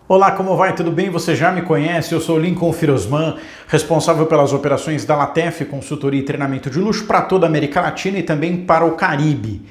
Olá, como vai? Tudo bem? Você já me conhece? Eu sou Lincoln Firosman, responsável pelas operações da Latef, consultoria e treinamento de luxo para toda a América Latina e também para o Caribe.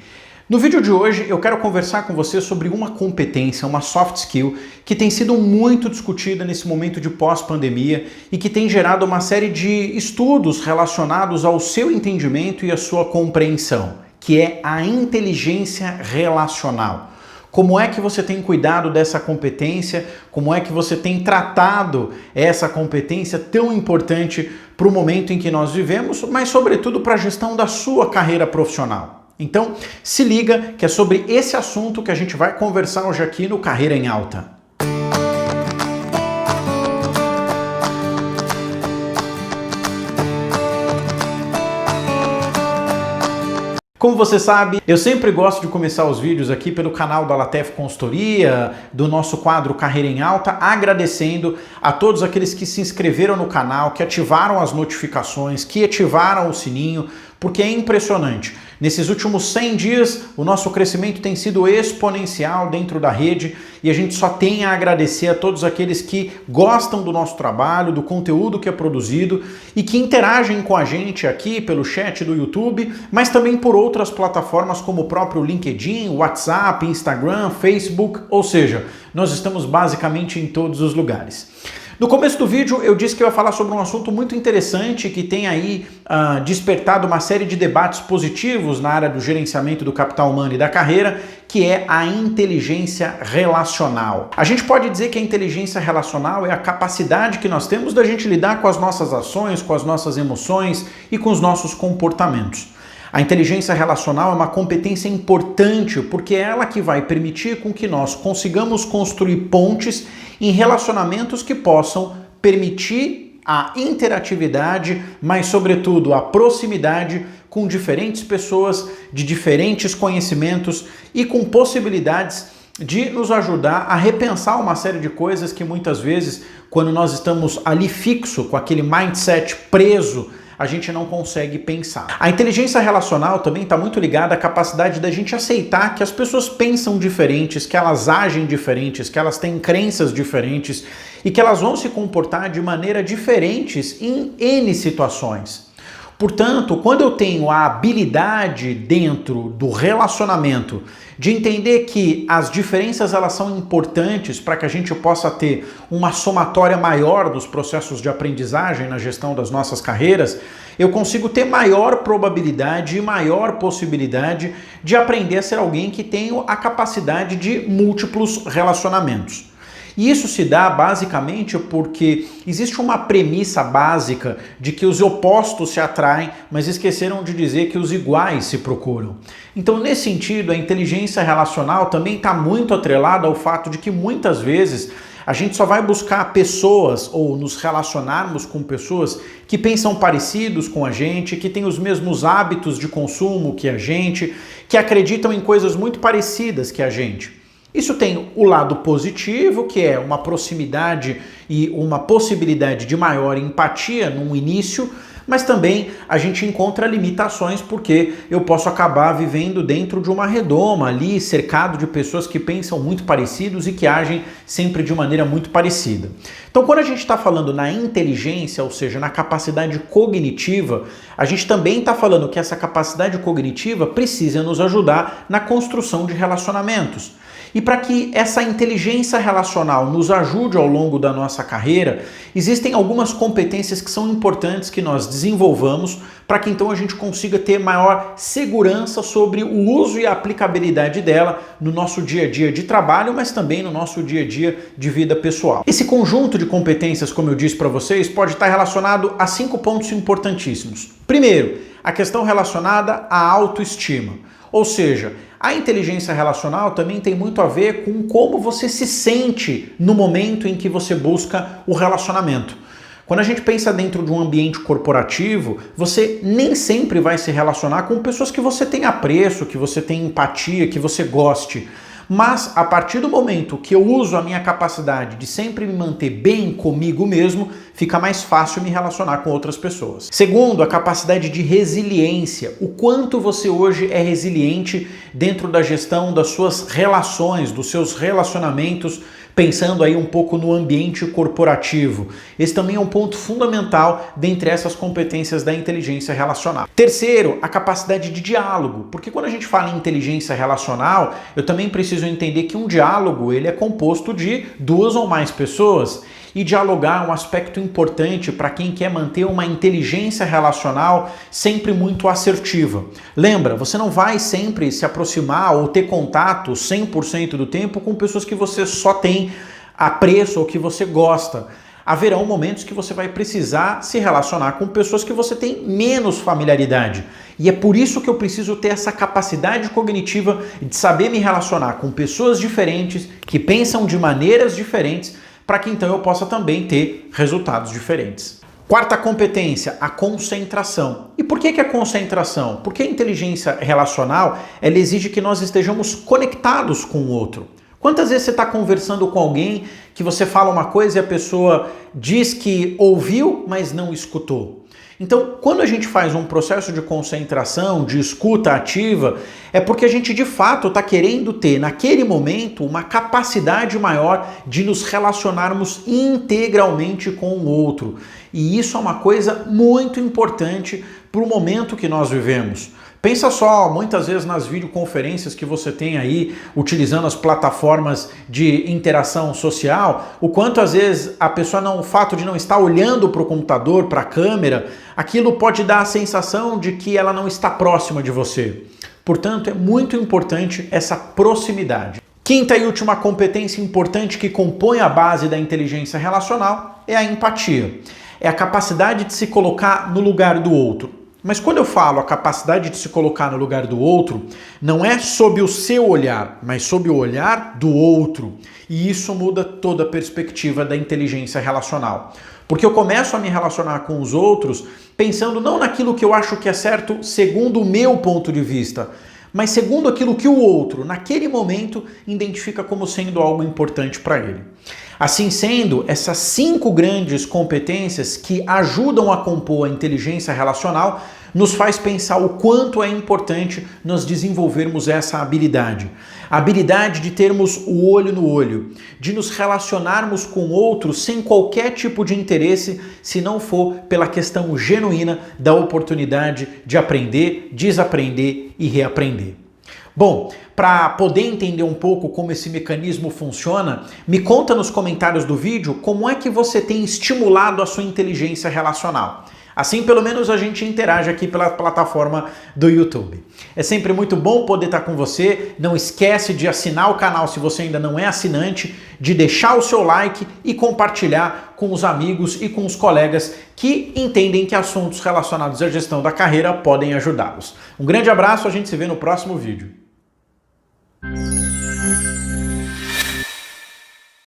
No vídeo de hoje eu quero conversar com você sobre uma competência, uma soft skill, que tem sido muito discutida nesse momento de pós-pandemia e que tem gerado uma série de estudos relacionados ao seu entendimento e à sua compreensão, que é a inteligência relacional. Como é que você tem cuidado dessa competência? Como é que você tem tratado essa competência tão importante para o momento em que nós vivemos, mas sobretudo para a gestão da sua carreira profissional? Então, se liga que é sobre esse assunto que a gente vai conversar hoje aqui no Carreira em Alta. Como você sabe, eu sempre gosto de começar os vídeos aqui pelo canal da Latef Consultoria, do nosso quadro Carreira em Alta, agradecendo a todos aqueles que se inscreveram no canal, que ativaram as notificações, que ativaram o sininho, porque é impressionante. Nesses últimos 100 dias, o nosso crescimento tem sido exponencial dentro da rede e a gente só tem a agradecer a todos aqueles que gostam do nosso trabalho, do conteúdo que é produzido e que interagem com a gente aqui pelo chat do YouTube, mas também por outras plataformas como o próprio LinkedIn, WhatsApp, Instagram, Facebook, ou seja, nós estamos basicamente em todos os lugares. No começo do vídeo eu disse que eu ia falar sobre um assunto muito interessante que tem aí despertado uma série de debates positivos na área do gerenciamento do capital humano e da carreira, que é a inteligência relacional. A gente pode dizer que a inteligência relacional é a capacidade que nós temos da gente lidar com as nossas ações, com as nossas emoções e com os nossos comportamentos. A inteligência relacional é uma competência importante porque é ela que vai permitir com que nós consigamos construir pontes em relacionamentos que possam permitir a interatividade, mas sobretudo a proximidade com diferentes pessoas de diferentes conhecimentos e com possibilidades de nos ajudar a repensar uma série de coisas que muitas vezes, quando nós estamos ali fixo, com aquele mindset preso, a gente não consegue pensar. A inteligência relacional também está muito ligada à capacidade da gente aceitar que as pessoas pensam diferentes, que elas agem diferentes, que elas têm crenças diferentes e que elas vão se comportar de maneira diferentes em N situações. Portanto, quando eu tenho a habilidade dentro do relacionamento de entender que as diferenças elas são importantes para que a gente possa ter uma somatória maior dos processos de aprendizagem na gestão das nossas carreiras, eu consigo ter maior probabilidade e maior possibilidade de aprender a ser alguém que tem a capacidade de múltiplos relacionamentos. E isso se dá basicamente porque existe uma premissa básica de que os opostos se atraem, mas esqueceram de dizer que os iguais se procuram. Então, nesse sentido, a inteligência relacional também está muito atrelada ao fato de que muitas vezes a gente só vai buscar pessoas ou nos relacionarmos com pessoas que pensam parecidos com a gente, que têm os mesmos hábitos de consumo que a gente, que acreditam em coisas muito parecidas que a gente. Isso tem o lado positivo, que é uma proximidade e uma possibilidade de maior empatia no início, mas também a gente encontra limitações porque eu posso acabar vivendo dentro de uma redoma ali, cercado de pessoas que pensam muito parecidos e que agem sempre de maneira muito parecida. Então, quando a gente está falando na inteligência, ou seja, na capacidade cognitiva, a gente também está falando que essa capacidade cognitiva precisa nos ajudar na construção de relacionamentos. E para que essa inteligência relacional nos ajude ao longo da nossa carreira, existem algumas competências que são importantes que nós desenvolvamos para que então a gente consiga ter maior segurança sobre o uso e a aplicabilidade dela no nosso dia a dia de trabalho, mas também no nosso dia a dia de vida pessoal. Esse conjunto de competências, como eu disse para vocês, pode estar relacionado a 5 pontos importantíssimos. Primeiro, a questão relacionada à autoestima. Ou seja, a inteligência relacional também tem muito a ver com como você se sente no momento em que você busca o relacionamento. Quando a gente pensa dentro de um ambiente corporativo, você nem sempre vai se relacionar com pessoas que você tem apreço, que você tem empatia, que você goste. Mas a partir do momento que eu uso a minha capacidade de sempre me manter bem comigo mesmo, fica mais fácil me relacionar com outras pessoas. Segundo, a capacidade de resiliência. O quanto você hoje é resiliente dentro da gestão das suas relações, dos seus relacionamentos, pensando aí um pouco no ambiente corporativo. Esse também é um ponto fundamental dentre essas competências da inteligência relacional. Terceiro, a capacidade de diálogo, porque quando a gente fala em inteligência relacional, eu também preciso entender que um diálogo ele é composto de duas ou mais pessoas. E dialogar é um aspecto importante para quem quer manter uma inteligência relacional sempre muito assertiva. Lembra, você não vai sempre se aproximar ou ter contato 100% do tempo com pessoas que você só tem apreço ou que você gosta. Haverão momentos que você vai precisar se relacionar com pessoas que você tem menos familiaridade. E é por isso que eu preciso ter essa capacidade cognitiva de saber me relacionar com pessoas diferentes, que pensam de maneiras diferentes, para que então eu possa também ter resultados diferentes. Quarta competência, a concentração. E por que a concentração? Porque a inteligência relacional ela exige que nós estejamos conectados com o outro. Quantas vezes você está conversando com alguém que você fala uma coisa e a pessoa diz que ouviu, mas não escutou? Então, quando a gente faz um processo de concentração, de escuta ativa, é porque a gente de fato está querendo ter naquele momento uma capacidade maior de nos relacionarmos integralmente com o outro. E isso é uma coisa muito importante para o momento que nós vivemos. Pensa só, muitas vezes nas videoconferências que você tem aí, utilizando as plataformas de interação social, o quanto às vezes a pessoa, o fato de não estar olhando para o computador, para a câmera, aquilo pode dar a sensação de que ela não está próxima de você. Portanto, é muito importante essa proximidade. Quinta e última competência importante que compõe a base da inteligência relacional é a empatia. É a capacidade de se colocar no lugar do outro. Mas quando eu falo a capacidade de se colocar no lugar do outro, não é sob o seu olhar, mas sob o olhar do outro. E isso muda toda a perspectiva da inteligência relacional. Porque eu começo a me relacionar com os outros pensando não naquilo que eu acho que é certo segundo o meu ponto de vista, mas segundo aquilo que o outro, naquele momento, identifica como sendo algo importante para ele. Assim sendo, essas 5 grandes competências que ajudam a compor a inteligência relacional nos faz pensar o quanto é importante nós desenvolvermos essa habilidade. A habilidade de termos o olho no olho, de nos relacionarmos com outros sem qualquer tipo de interesse, se não for pela questão genuína da oportunidade de aprender, desaprender e reaprender. Bom, para poder entender um pouco como esse mecanismo funciona, me conta nos comentários do vídeo como é que você tem estimulado a sua inteligência relacional. Assim, pelo menos a gente interage aqui pela plataforma do YouTube. É sempre muito bom poder estar com você. Não esquece de assinar o canal se você ainda não é assinante, de deixar o seu like e compartilhar com os amigos e com os colegas que entendem que assuntos relacionados à gestão da carreira podem ajudá-los. Um grande abraço, a gente se vê no próximo vídeo.